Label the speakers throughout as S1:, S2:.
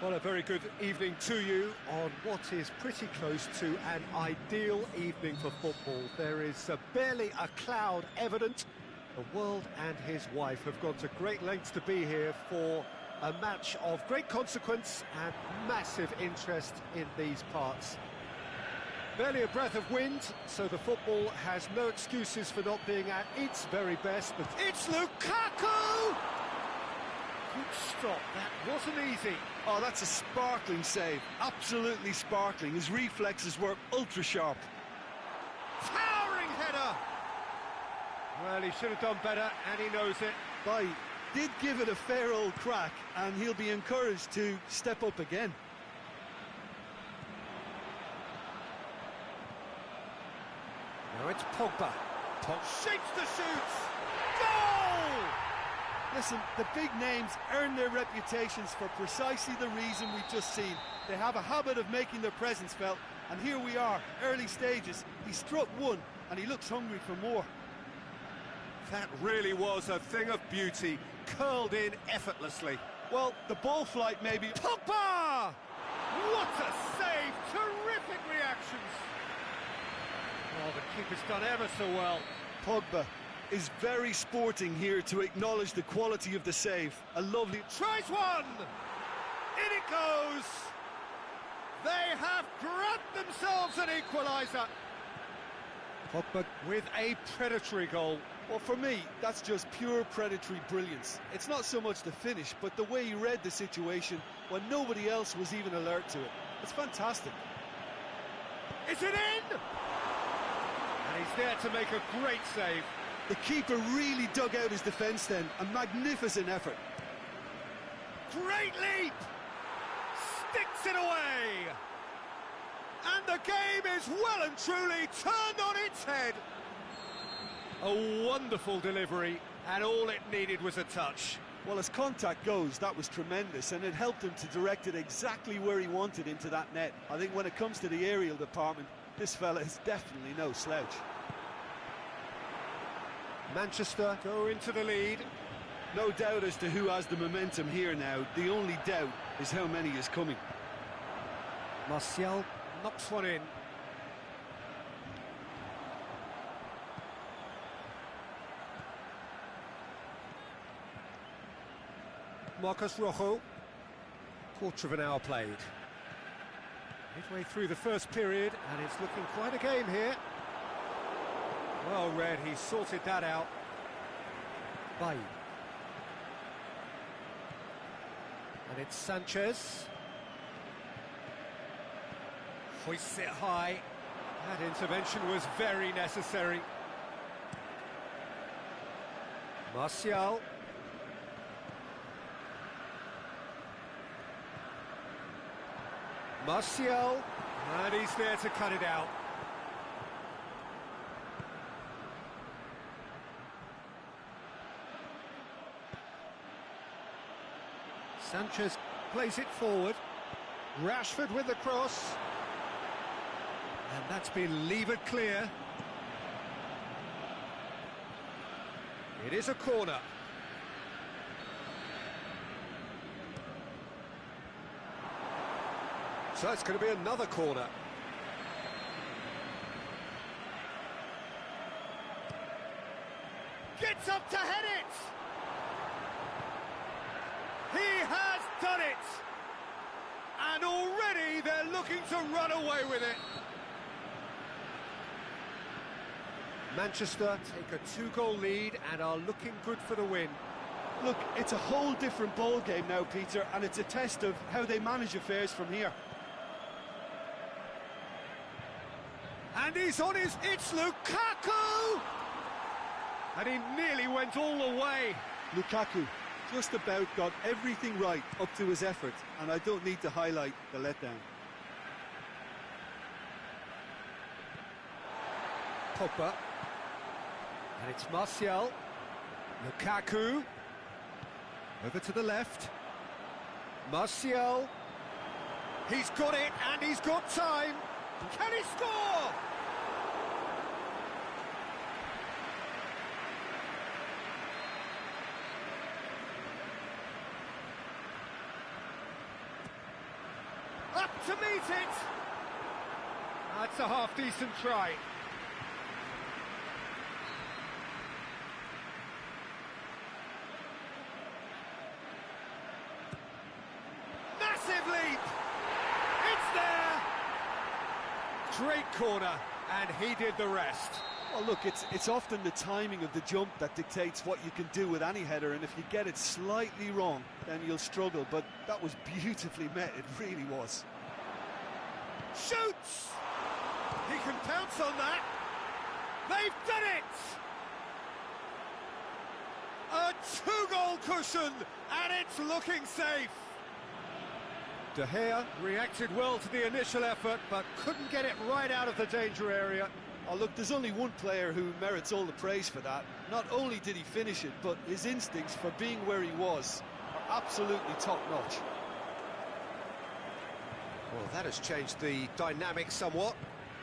S1: Well, a very good evening to you on what is pretty close to an ideal evening for football. There is barely a cloud evident. The world and his wife have gone to great lengths to be here for a match of great consequence and massive interest in these parts. Barely a breath of wind, so the football has no excuses for not being at its very best. But it's Lukaku! Good stop, that wasn't easy.
S2: Oh, that's a sparkling save. Absolutely sparkling. His reflexes were ultra-sharp.
S1: Towering header! Well, he should have done better, and he knows it.
S2: But he did give it a fair old crack, and he'll be encouraged to step up again.
S1: Now it's Pogba. Shapes the shoots! Goal!
S2: Listen, the big names earn their reputations for precisely the reason we've just seen. They have a habit of making their presence felt, and here we are, early stages. He struck one, and he looks hungry for more.
S1: That really was a thing of beauty, curled in effortlessly.
S2: Well, the ball flight maybe...
S1: Pogba! What a save! Terrific reactions! Oh, the keeper's done ever so well.
S2: Pogba is very sporting here to acknowledge the quality of the save. A lovely...
S1: Tries one! In it goes! They have grabbed themselves an equaliser. Pogba with a predatory goal.
S2: Well, for me, that's just pure predatory brilliance. It's not so much the finish, but the way he read the situation when nobody else was even alert to it. It's fantastic.
S1: Is it in? And he's there to make a great save.
S2: The keeper really dug out his defence then. A magnificent effort.
S1: Great leap! Sticks it away! And the game is well and truly turned on its head. A wonderful delivery, and all it needed was a touch.
S2: Well, as contact goes, that was tremendous, and it helped him to direct it exactly where he wanted into that net. I think when it comes to the aerial department, this fella is definitely no slouch.
S1: Manchester go into the lead.
S2: No doubt as to who has the momentum here now. The only doubt is how many is coming.
S1: Martial knocks one in. Marcos Rojo. Quarter of an hour played. Midway through the first period, and it's looking quite a game here. Well read, he sorted that out. Bailly. And it's Sanchez. Hoists it high. That intervention was very necessary. Martial. Martial. And he's there to cut it out. Sanchez plays it forward. Rashford with the cross. And that's been levered clear. It is a corner. So it's going to be another corner. Gets up to head it! He has done it! And already they're looking to run away with it. Manchester take a 2-goal lead and are looking good for the win.
S2: Look, it's a whole different ball game now, Peter, and it's a test of how they manage affairs from here.
S1: And he's on his... It's Lukaku! And he nearly went all the way.
S2: Lukaku just about got everything right up to his effort, and I don't need to highlight the letdown.
S1: Pogba. And it's Martial. Lukaku. Over to the left. Martial. He's got it, and he's got time. Can he score? Up to meet it! That's a half-decent try. Massive leap! It's there! Great corner, and he did the rest.
S2: Well, look, it's often the timing of the jump that dictates what you can do with any header, and if you get it slightly wrong, then you'll struggle, but that was beautifully met, it really was.
S1: Shoots! He can pounce on that. They've done it! A two-goal cushion, and it's looking safe. De Gea reacted well to the initial effort, but couldn't get it right out of the danger area.
S2: Oh, look, there's only one player who merits all the praise for that. Not only did he finish it, but his instincts for being where he was are absolutely top-notch.
S1: Well, that has changed the dynamic somewhat.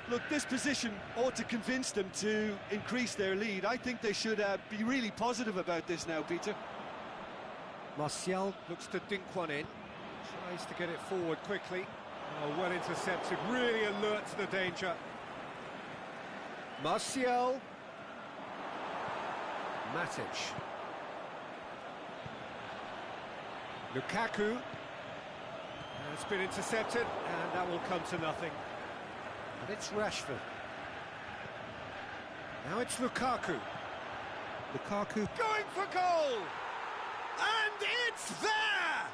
S2: Look, this position ought to convince them to increase their lead. I think they should be really positive about this now, Peter.
S1: Martial looks to dink one in. Tries to get it forward quickly. Oh, well intercepted, really alert to the danger. Martial. Matic. Lukaku. It's been intercepted, and that will come to nothing. And it's Rashford. Now it's Lukaku. Lukaku going for goal! And it's there!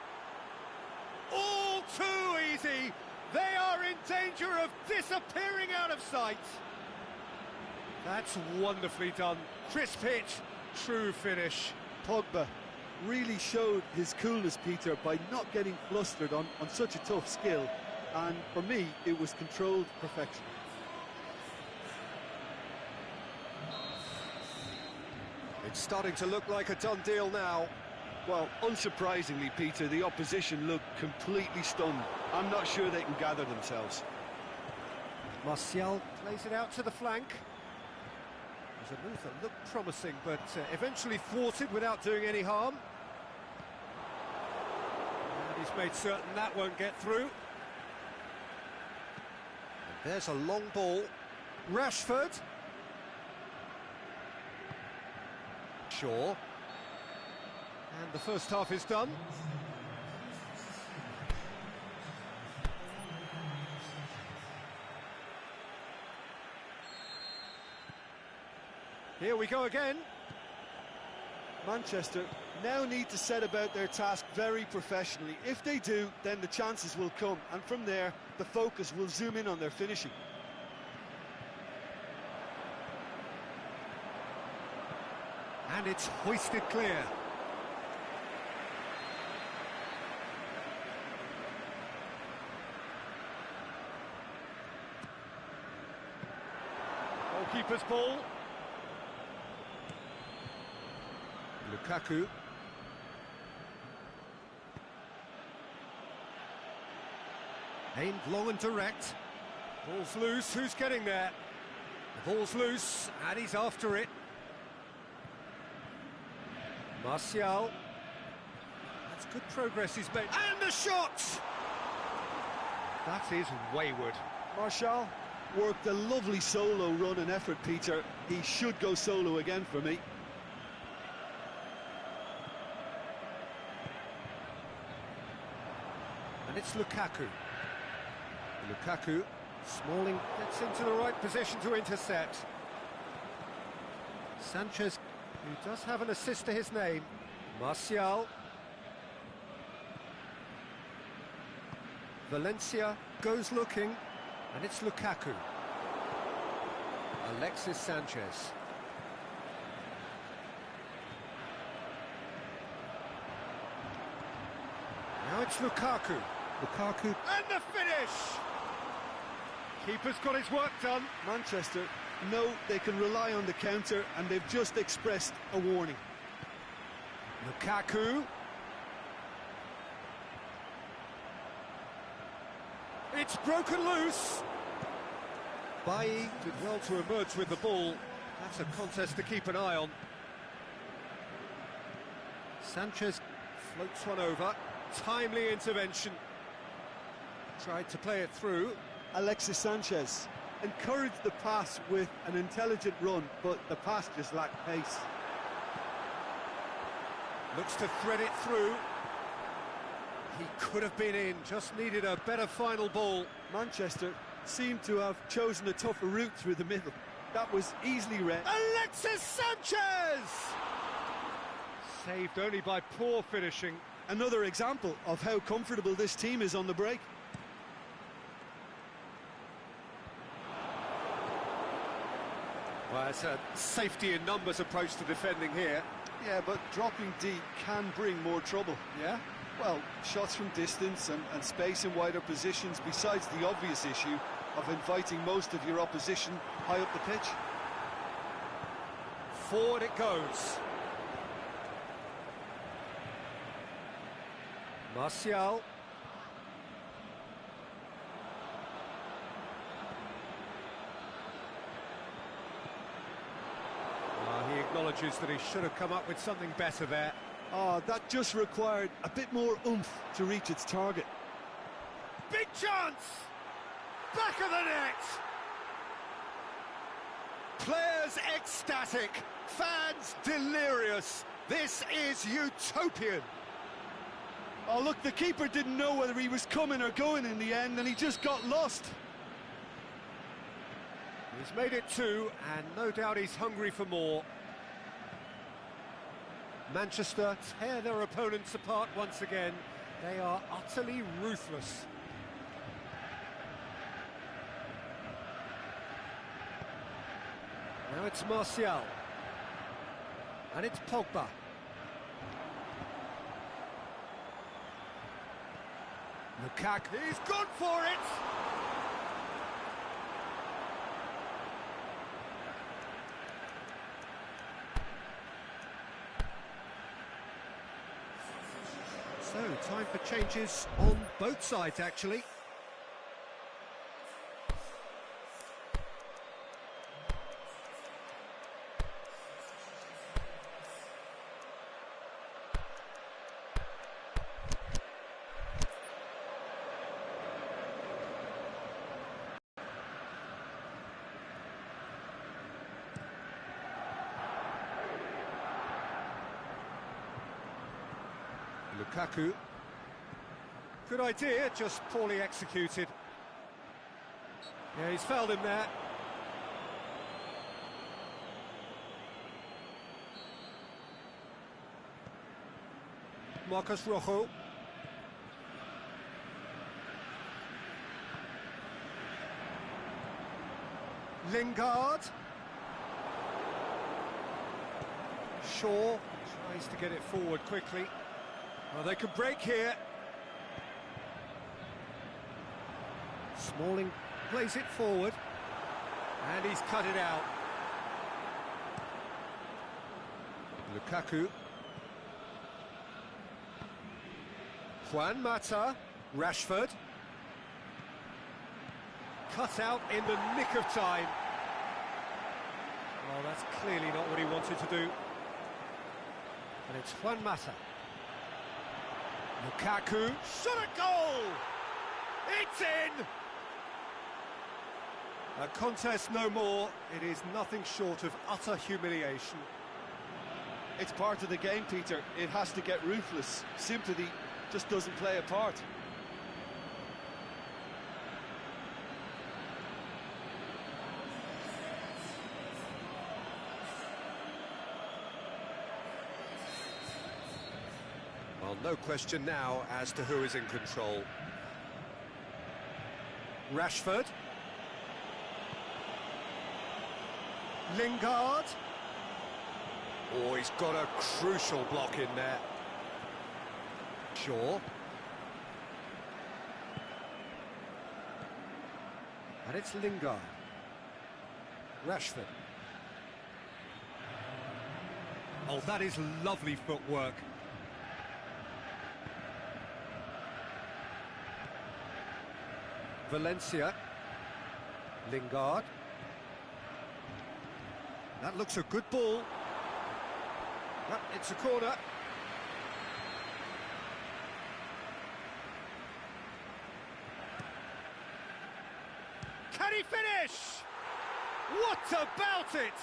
S1: All too easy. They are in danger of disappearing out of sight. That's wonderfully done. Crisp hit, true finish.
S2: Pogba really showed his coolness, Peter, by not getting flustered on such a tough skill. And for me, it was controlled perfection.
S1: It's starting to look like a done deal now.
S2: Well, unsurprisingly, Peter, the opposition looked completely stunned. I'm not sure they can gather themselves.
S1: Martial plays it out to the flank. There's a move that looked promising, but eventually thwarted without doing any harm. And he's made certain that won't get through. And there's a long ball. Rashford. Shaw. And the first half is done. Here we go again.
S2: Manchester now need to set about their task very professionally. If they do, then the chances will come, and from there, the focus will zoom in on their finishing.
S1: And it's hoisted clear. Goalkeeper's ball. Lukaku. Aimed long and direct. Ball's loose, who's getting there? The ball's loose, and he's after it. Martial. That's good progress he's made. And the shot! That is wayward.
S2: Martial worked a lovely solo run and effort, Peter. He should go solo again for me.
S1: And it's Lukaku. Lukaku. Smalling gets into the right position to intercept. Sanchez, who does have an assist to his name. Martial. Valencia goes looking, and it's Lukaku. Alexis Sanchez. Now it's Lukaku. Lukaku. And the finish! Keeper's got his work done.
S2: Manchester know they can rely on the counter, and they've just expressed a warning.
S1: Lukaku. It's broken loose. Bailly did well to emerge with the ball. That's a contest to keep an eye on. Sanchez floats one over. Timely intervention. Tried to play it through.
S2: Alexis Sanchez encouraged the pass with an intelligent run, but the pass just lacked pace.
S1: Looks to thread it through. He could have been in, just needed a better final ball.
S2: Manchester seemed to have chosen a tougher route through the middle. That was easily read.
S1: Alexis Sanchez! Saved only by poor finishing.
S2: Another example of how comfortable this team is on the break.
S1: Well, it's a safety in numbers approach to defending here.
S2: Yeah, but dropping deep can bring more trouble.
S1: Yeah?
S2: Well, shots from distance and space in wider positions, besides the obvious issue of inviting most of your opposition high up the pitch.
S1: Forward it goes. Martial. He acknowledges that he should have come up with something better there.
S2: Oh, that just required a bit more oomph to reach its target.
S1: Big chance! Back of the net! Players ecstatic, fans delirious. This is utopian.
S2: Oh, look, the keeper didn't know whether he was coming or going in the end, and he just got lost.
S1: He's made it two, and no doubt he's hungry for more. Manchester tear their opponents apart once again. They are utterly ruthless. Now it's Martial. And it's Pogba. Lukaku, he's gone for it! So, time for changes on both sides, actually. Lukaku. Good idea, just poorly executed. Yeah, he's fouled him there. Marcos Rojo. Lingard. Shaw tries to get it forward quickly. Well, they could break here. Smalling plays it forward. And he's cut it out. Lukaku. Juan Mata. Rashford. Cut out in the nick of time. Well, that's clearly not what he wanted to do. And it's Juan Mata. Lukaku, shot a goal! It's in! A contest no more. It is nothing short of utter humiliation.
S2: It's part of the game, Peter. It has to get ruthless. Sympathy just doesn't play a part.
S1: Well, no question now as to who is in control. Rashford. Lingard. Oh, he's got a crucial block in there. Shaw. And it's Lingard. Rashford. Oh, that is lovely footwork. Valencia. Lingard. That looks a good ball. It's a corner. he finish? What about it?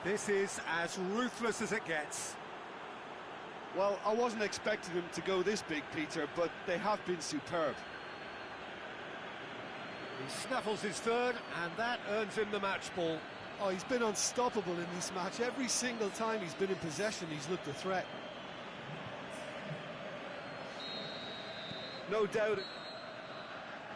S1: This is as ruthless as it gets.
S2: Well, I wasn't expecting them to go this big, Peter, but they have been superb.
S1: He snaffles his third, and that earns him the match ball.
S2: Oh, he's been unstoppable in this match. Every single time he's been in possession, he's looked a threat.
S1: No doubt.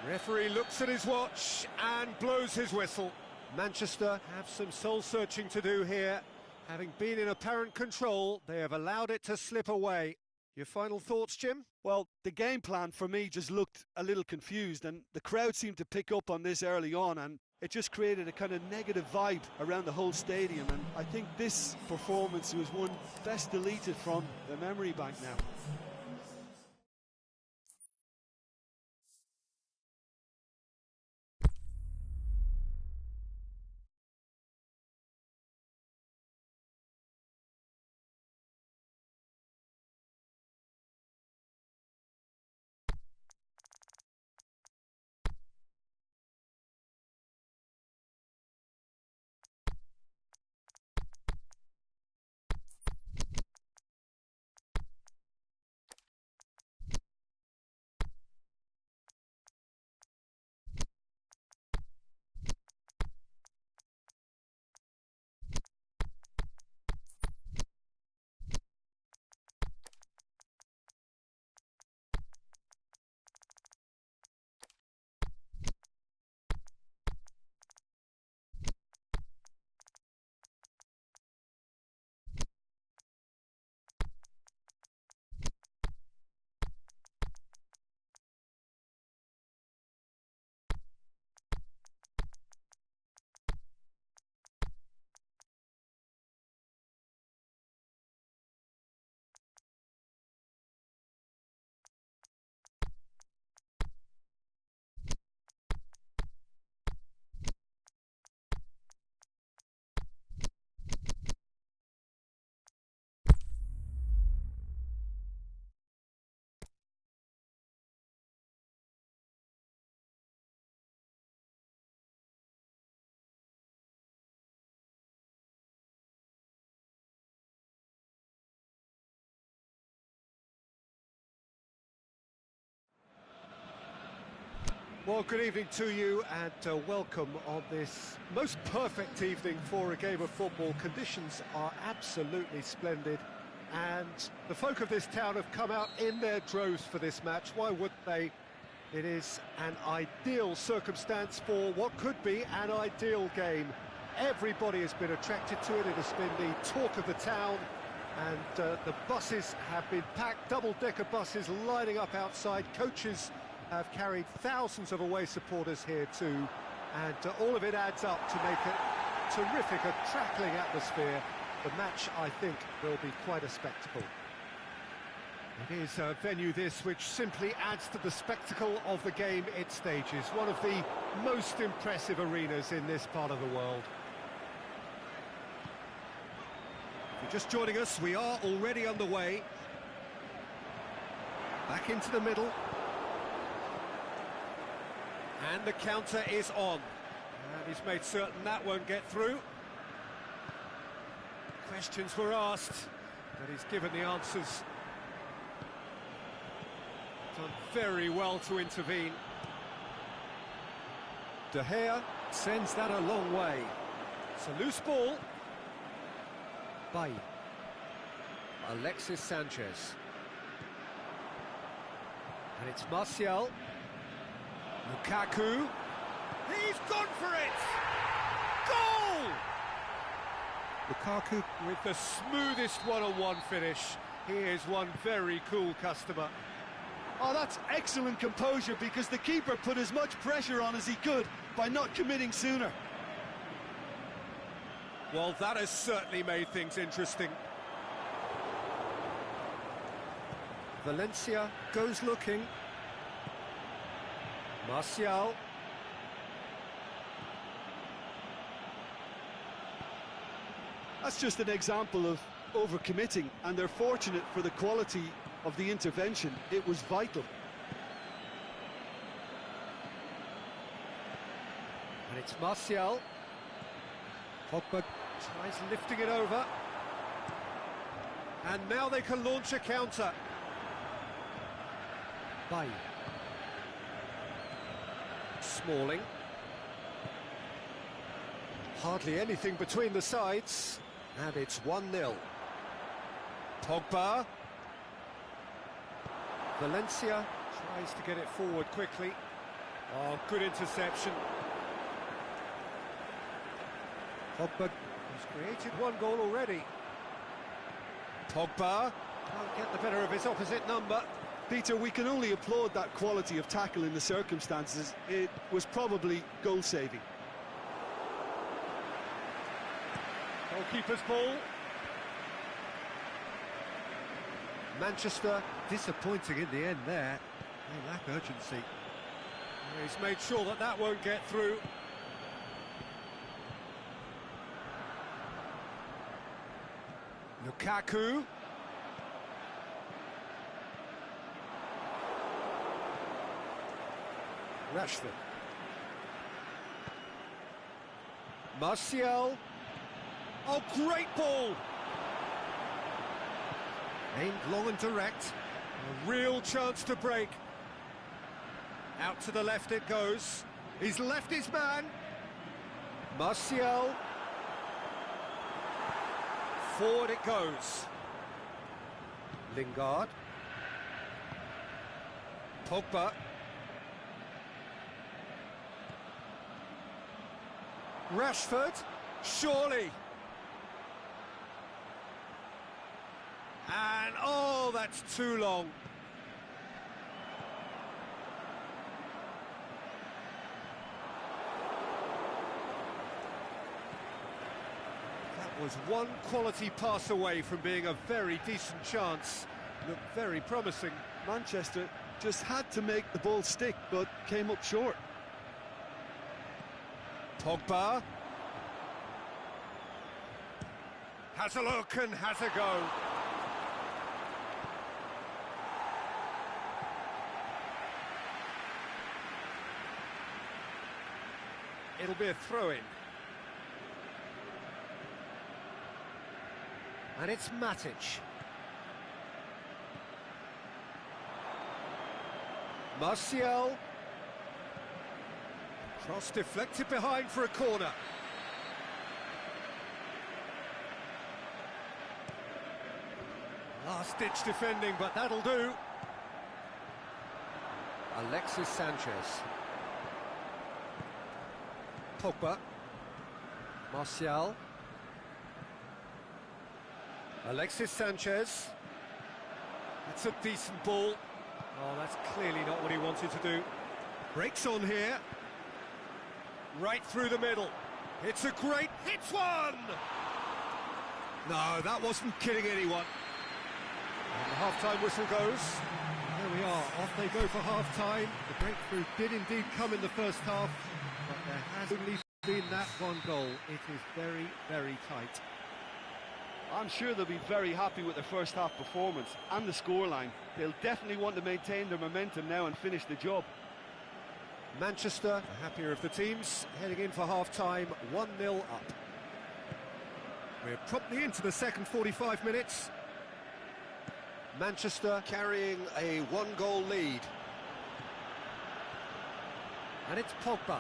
S1: Referee looks at his watch and blows his whistle. Manchester have some soul-searching to do here. Having been in apparent control, they have allowed it to slip away. Your final thoughts, Jim?
S2: Well, the game plan for me just looked a little confused, and the crowd seemed to pick up on this early on, and it just created a kind of negative vibe around the whole stadium, and I think this performance was one best deleted from the memory bank now.
S1: Well, good evening to you and welcome on this most perfect evening for a game of football. Conditions are absolutely splendid and the folk of this town have come out in their droves for this match. Why wouldn't they? It is an ideal circumstance for what could be an ideal game. Everybody has been attracted to it. It has been the talk of the town, and the buses have been packed, double-decker buses lining up outside. Coaches have carried thousands of away supporters here too, and all of it adds up to make a terrific, crackling atmosphere. The match, I think, will be quite a spectacle. It is a venue this which simply adds to the spectacle of the game it stages. One of the most impressive arenas in this part of the world. If you're just joining us, we are already underway. Back into the middle. And the counter is on. And he's made certain that won't get through. Questions were asked, but he's given the answers. Done very well to intervene. De Gea sends that a long way. It's a loose ball. Bay. Alexis Sanchez. And it's Martial. Lukaku. He's gone for it! Goal! Lukaku with the smoothest one-on-one finish. He is one very cool customer.
S2: Oh, that's excellent composure, because the keeper put as much pressure on as he could by not committing sooner.
S1: Well, that has certainly made things interesting. Valencia goes looking. Martial.
S2: That's just an example of overcommitting, and they're fortunate for the quality of the intervention. It was vital.
S1: it's Martial. Pogba tries lifting it over. And now they can launch a counter. Bay. Smalling. Hardly anything between the sides. And it's 1-0. Pogba. Valencia tries to get it forward quickly. Oh, good interception. Pogba has created one goal already. Pogba can't get the better of his opposite number.
S2: Peter, we can only applaud that quality of tackle in the circumstances. It was probably goal-saving.
S1: Goalkeeper's ball. Manchester disappointing in the end there. They lack urgency. He's made sure that that won't get through. Lukaku. Rashford. Martial. Oh, great ball! Aimed long and direct. A real chance to break. Out to the left it goes. He's left his man. Martial. Forward it goes. Lingard. Pogba. Rashford. Surely. And, oh, that's too long. That was one quality pass away from being a very decent chance. Looked very promising.
S2: Manchester just had to make the ball stick, but came up short.
S1: Pogba. Has a look and has a go. It'll be a throw-in. And it's Matic. Martial. Cross deflected behind for a corner. Last-ditch defending, but that'll do. Alexis Sanchez. Pogba. Martial. Alexis Sanchez. That's a decent ball. Oh, that's clearly not what he wanted to do. Breaks on here. Right through the middle. It's a great... Hits one! No, that wasn't kidding anyone. And the half-time whistle goes. There we are, off they go for half-time. The breakthrough did indeed come in the first half, but there has only been that one goal. It is very, very tight.
S2: I'm sure they'll be very happy with their first half performance and the scoreline. They'll definitely want to maintain their momentum now and finish the job.
S1: Manchester, the happier of the teams, heading in for half-time, 1-0 up. We're promptly into the second 45 minutes. Manchester carrying a one-goal lead. And it's Pogba.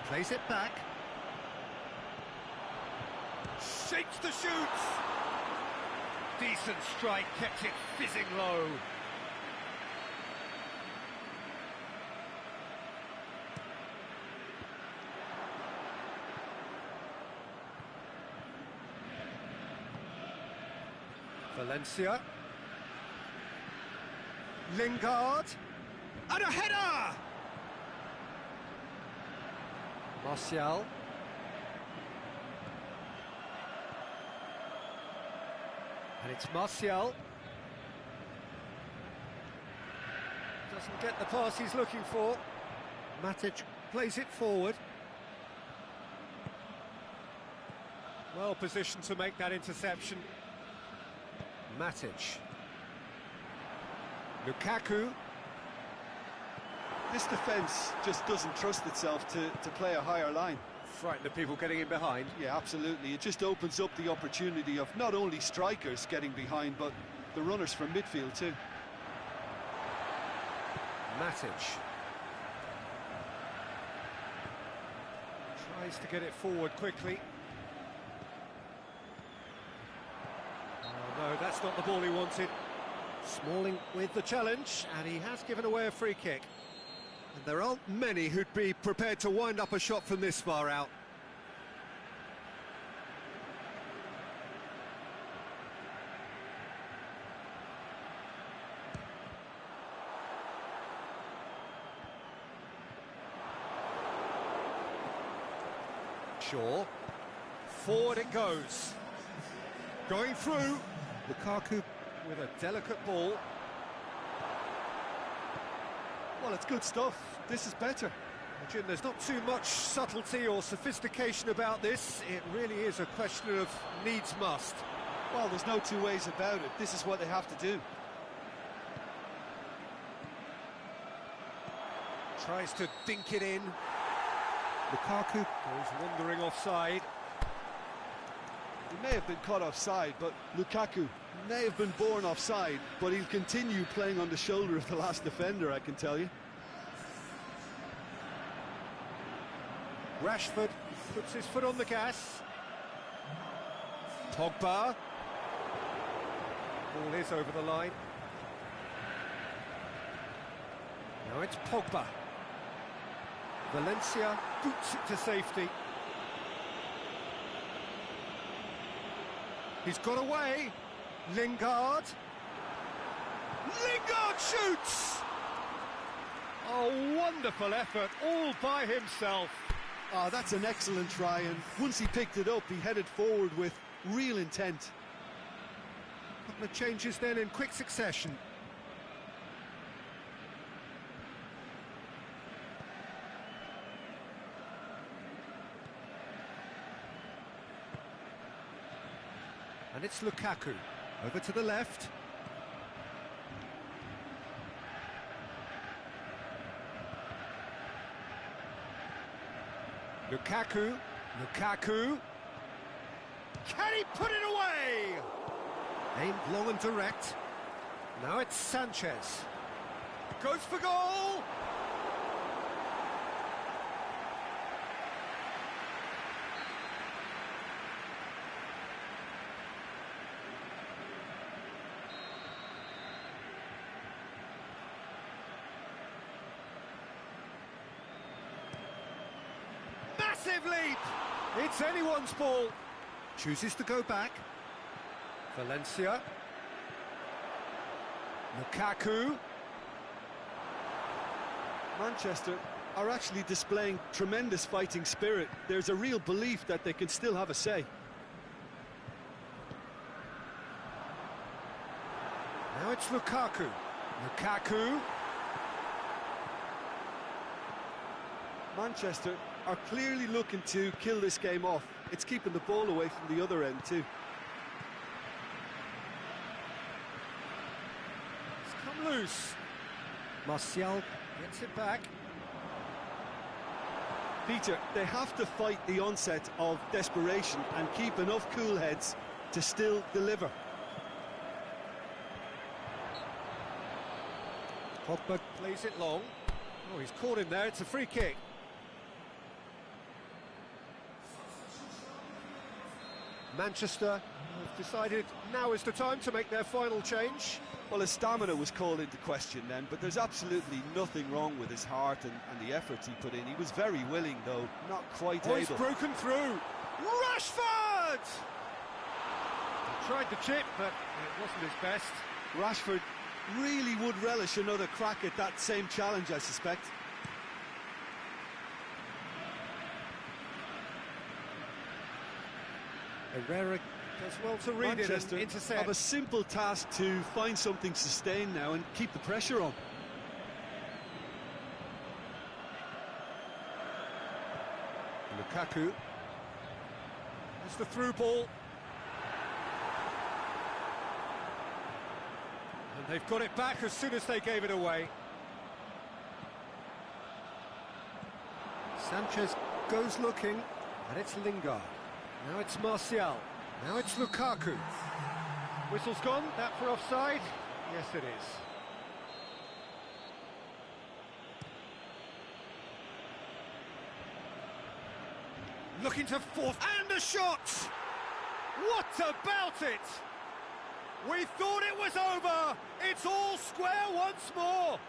S1: Plays it back. Shapes the shoots! Decent strike, kept it fizzing low. Valencia. Lingard. And a header! Martial. And it's Martial. Doesn't get the pass he's looking for. Matic plays it forward. Well positioned to make that interception. Matic. Lukaku.
S2: This defence just doesn't trust itself to play a higher line.
S1: Frighten the people getting in behind.
S2: Yeah, absolutely. It just opens up the opportunity of not only strikers getting behind, but the runners from midfield too.
S1: Matic. Tries to get it forward quickly. Oh no, that's not the ball he wanted. Smalling with the challenge, and he has given away a free kick. And there aren't many who'd be prepared to wind up a shot from this far out. Shaw. Forward it goes. Going through. Lukaku with a delicate ball.
S2: Well, it's good stuff. This is better.
S1: Jim, there's not too much subtlety or sophistication about this. It really is a question of needs must.
S2: Well, there's no two ways about it. This is what they have to do.
S1: Tries to dink it in. Lukaku goes wandering offside.
S2: He may have been caught offside, but Lukaku may have been born offside, but he'll continue playing on the shoulder of the last defender, I can tell you.
S1: Rashford puts his foot on the gas. Pogba. Ball is over the line. Now it's Pogba. Valencia boots it to safety. He's got away. Lingard. Lingard shoots! A wonderful effort, all by himself.
S2: Oh, that's an excellent try, and once he picked it up, he headed forward with real intent.
S1: A couple of changes then in quick succession. And it's Lukaku, over to the left. Lukaku. Can he put it away? Aimed long and direct. Now it's Sanchez. Goes for goal! Massive leap! It's anyone's ball. Chooses to go back. Valencia. Lukaku.
S2: Manchester are actually displaying tremendous fighting spirit. There's a real belief that they can still have a say.
S1: Now it's Lukaku.
S2: Manchester are clearly looking to kill this game off. It's keeping the ball away from the other end too.
S1: It's come loose. Martial gets it back.
S2: Peter, they have to fight the onset of desperation and keep enough cool heads to still deliver.
S1: Pogba plays it long. Oh, he's caught him there. It's a free kick. Manchester have decided now is the time to make their final change.
S2: Well, his stamina was called into question then, but there's absolutely nothing wrong with his heart and the efforts he put in. He was very willing, though, not quite able.
S1: He's broken through. Rashford! He tried the chip, but it wasn't his best.
S2: Rashford really would relish another crack at that same challenge, I suspect.
S1: Herrera does well to read
S2: Manchester
S1: it and intercept.
S2: have a simple task to find something sustained now and keep the pressure on.
S1: Lukaku. It's the through ball. And they've got it back as soon as they gave it away. Sanchez goes looking, and it's Lingard. Now it's Martial. Now it's Lukaku. Whistle's gone. That for offside? Yes, it is. Looking to force, and a shot! What about it? We thought it was over! It's all square once more!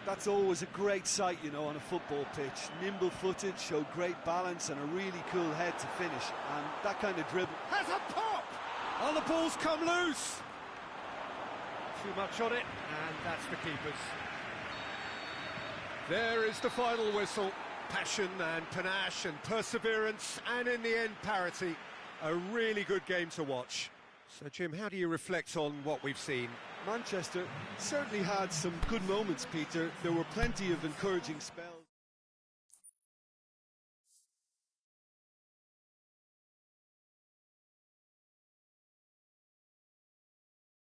S2: That's always a great sight, you know, on a football pitch. Nimble-footed, showed great balance and a really cool head to finish. And that kind of dribble...
S1: Has a pop! Oh, the ball's come loose! Too much on it, and that's the keeper's. There is the final whistle. Passion and panache and perseverance, and in the end, parity. A really good game to watch. So, Jim, how do you reflect on what we've seen?
S2: Manchester certainly had some good moments, Peter. There were plenty of encouraging spells.